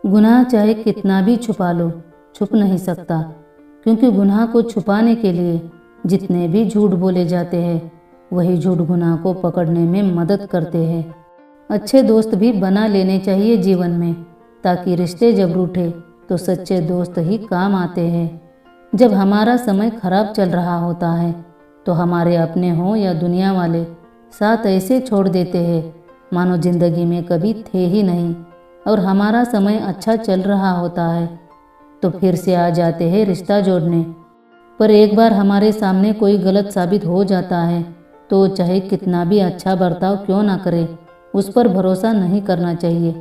गुनाह चाहे कितना भी छुपा लो, छुप नहीं सकता, क्योंकि गुनाह को छुपाने के लिए जितने भी झूठ बोले जाते हैं, वही झूठ गुनाह को पकड़ने में मदद करते हैं। अच्छे दोस्त भी बना लेने चाहिए जीवन में, ताकि रिश्ते जब रूठे तो सच्चे दोस्त ही काम आते हैं। जब हमारा समय खराब चल रहा होता है तो हमारे अपने हों या दुनिया वाले साथ ऐसे छोड़ देते हैं मानो जिंदगी में कभी थे ही नहीं, और हमारा समय अच्छा चल रहा होता है तो फिर से आ जाते हैं रिश्ता जोड़ने। पर एक बार हमारे सामने कोई गलत साबित हो जाता है तो चाहे कितना भी अच्छा बर्ताव क्यों ना करे, उस पर भरोसा नहीं करना चाहिए,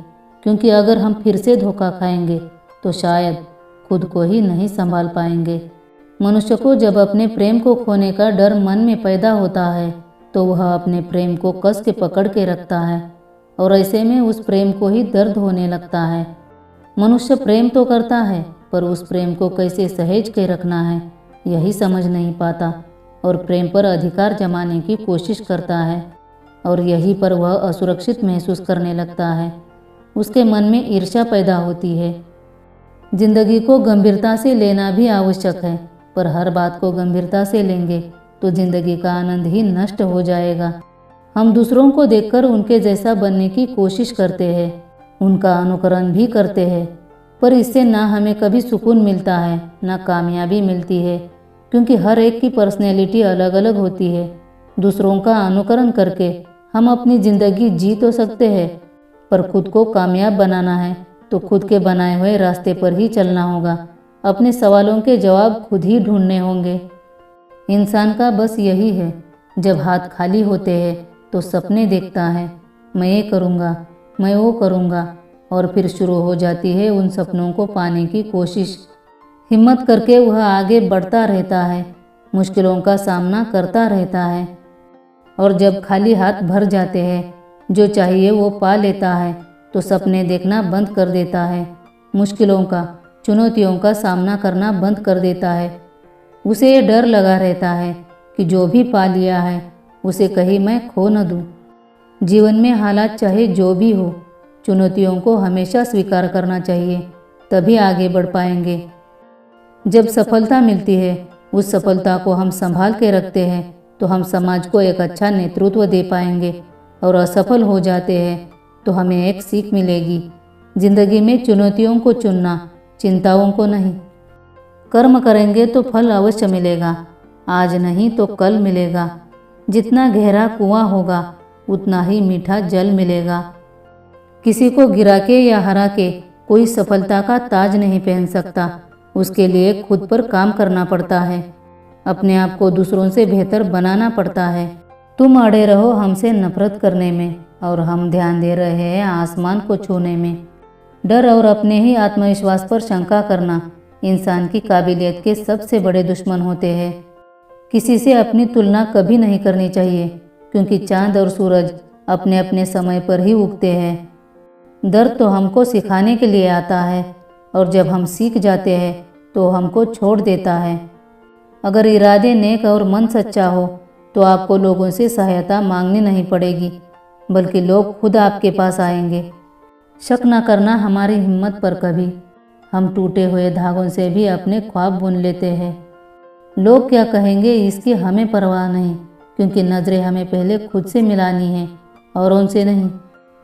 क्योंकि अगर हम फिर से धोखा खाएंगे तो शायद खुद को ही नहीं संभाल पाएंगे। मनुष्य को जब अपने प्रेम को खोने का डर मन में पैदा होता है तो वह अपने प्रेम को कस के पकड़ के रखता है, और ऐसे में उस प्रेम को ही दर्द होने लगता है। मनुष्य प्रेम तो करता है, पर उस प्रेम को कैसे सहेज के रखना है यही समझ नहीं पाता, और प्रेम पर अधिकार जमाने की कोशिश करता है, और यहीं पर वह असुरक्षित महसूस करने लगता है। उसके मन में ईर्ष्या पैदा होती है। जिंदगी को गंभीरता से लेना भी आवश्यक है, पर हर बात को गंभीरता से लेंगे तो जिंदगी का आनंद ही नष्ट हो जाएगा। हम दूसरों को देखकर उनके जैसा बनने की कोशिश करते हैं, उनका अनुकरण भी करते हैं, पर इससे ना हमें कभी सुकून मिलता है ना कामयाबी मिलती है, क्योंकि हर एक की पर्सनैलिटी अलग अलग होती है। दूसरों का अनुकरण करके हम अपनी ज़िंदगी जी तो सकते हैं, पर खुद को कामयाब बनाना है तो खुद के बनाए हुए रास्ते पर ही चलना होगा। अपने सवालों के जवाब खुद ही ढूंढने होंगे। इंसान का बस यही है, जब हाथ खाली होते हैं तो सपने देखता है, मैं ये करूँगा, मैं वो करूँगा, और फिर शुरू हो जाती है उन सपनों को पाने की कोशिश। हिम्मत करके वह आगे बढ़ता रहता है, मुश्किलों का सामना करता रहता है, और जब खाली हाथ भर जाते हैं, जो चाहिए वो पा लेता है तो सपने देखना बंद कर देता है, मुश्किलों का, चुनौतियों का सामना करना बंद कर देता है। उसे ये डर लगा रहता है कि जो भी पा लिया है उसे कहीं मैं खो न दूँ। जीवन में हालात चाहे जो भी हो, चुनौतियों को हमेशा स्वीकार करना चाहिए, तभी आगे बढ़ पाएंगे। जब सफलता मिलती है, उस सफलता को हम संभाल के रखते हैं तो हम समाज को एक अच्छा नेतृत्व दे पाएंगे, और असफल हो जाते हैं तो हमें एक सीख मिलेगी। जिंदगी में चुनौतियों को चुनना, चिंताओं को नहीं। कर्म करेंगे तो फल अवश्य मिलेगा, आज नहीं तो कल मिलेगा। जितना गहरा कुआं होगा उतना ही मीठा जल मिलेगा। किसी को गिरा के या हरा के कोई सफलता का ताज नहीं पहन सकता, उसके लिए खुद पर काम करना पड़ता है, अपने आप को दूसरों से बेहतर बनाना पड़ता है। तुम अड़े रहो हमसे नफरत करने में, और हम ध्यान दे रहे हैं आसमान को छूने में। डर और अपने ही आत्मविश्वास पर शंका करना इंसान की काबिलियत के सबसे बड़े दुश्मन होते हैं। किसी से अपनी तुलना कभी नहीं करनी चाहिए, क्योंकि चांद और सूरज अपने अपने समय पर ही उगते हैं। दर्द तो हमको सिखाने के लिए आता है, और जब हम सीख जाते हैं तो हमको छोड़ देता है। अगर इरादे नेक और मन सच्चा हो तो आपको लोगों से सहायता मांगनी नहीं पड़ेगी, बल्कि लोग खुद आपके पास आएंगे। शक न करना हमारी हिम्मत पर कभी, हम टूटे हुए धागों से भी अपने ख्वाब बुन लेते हैं। लोग क्या कहेंगे इसकी हमें परवाह नहीं, क्योंकि नज़रें हमें पहले खुद से मिलानी है और उनसे नहीं।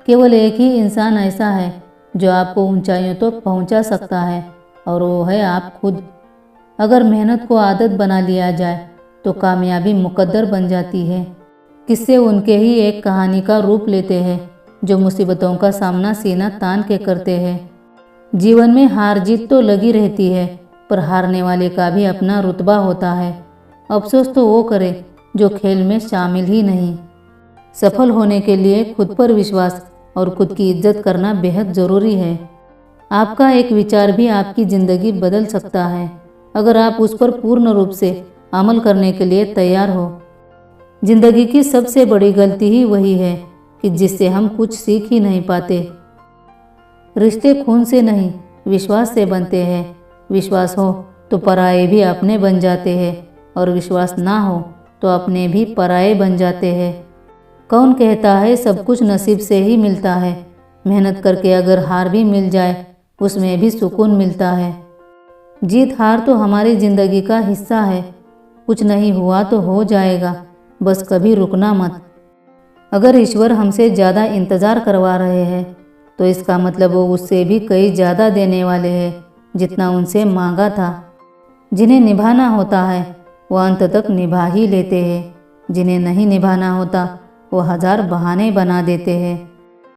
केवल एक ही इंसान ऐसा है जो आपको ऊंचाइयों तक तो पहुंचा सकता है, और वो है आप खुद। अगर मेहनत को आदत बना लिया जाए तो कामयाबी मुकद्दर बन जाती है। किस्से उनके ही एक कहानी का रूप लेते हैं जो मुसीबतों का सामना सीना तान के करते हैं। जीवन में हार जीत तो लगी रहती है, पर हारने वाले का भी अपना रुतबा होता है। अफसोस तो वो करे जो खेल में शामिल ही नहीं। सफल होने के लिए खुद पर विश्वास और खुद की इज्जत करना बेहद ज़रूरी है। आपका एक विचार भी आपकी ज़िंदगी बदल सकता है, अगर आप उस पर पूर्ण रूप से अमल करने के लिए तैयार हो। जिंदगी की सबसे बड़ी गलती ही वही है कि जिससे हम कुछ सीख ही नहीं पाते। रिश्ते खून से नहीं, विश्वास से बनते हैं। विश्वास हो तो पराये भी अपने बन जाते हैं, और विश्वास ना हो तो अपने भी पराये बन जाते हैं। कौन कहता है सब कुछ नसीब से ही मिलता है? मेहनत करके अगर हार भी मिल जाए उसमें भी सुकून मिलता है। जीत हार तो हमारी ज़िंदगी का हिस्सा है। कुछ नहीं हुआ तो हो जाएगा, बस कभी रुकना मत। अगर ईश्वर हमसे ज़्यादा इंतज़ार करवा रहे हैं तो इसका मतलब वो उससे भी कई ज़्यादा देने वाले हैं जितना उनसे मांगा था। जिन्हें निभाना होता है वो अंत तक निभा ही लेते हैं, जिन्हें नहीं निभाना होता वो 1000 बहाने बना देते हैं।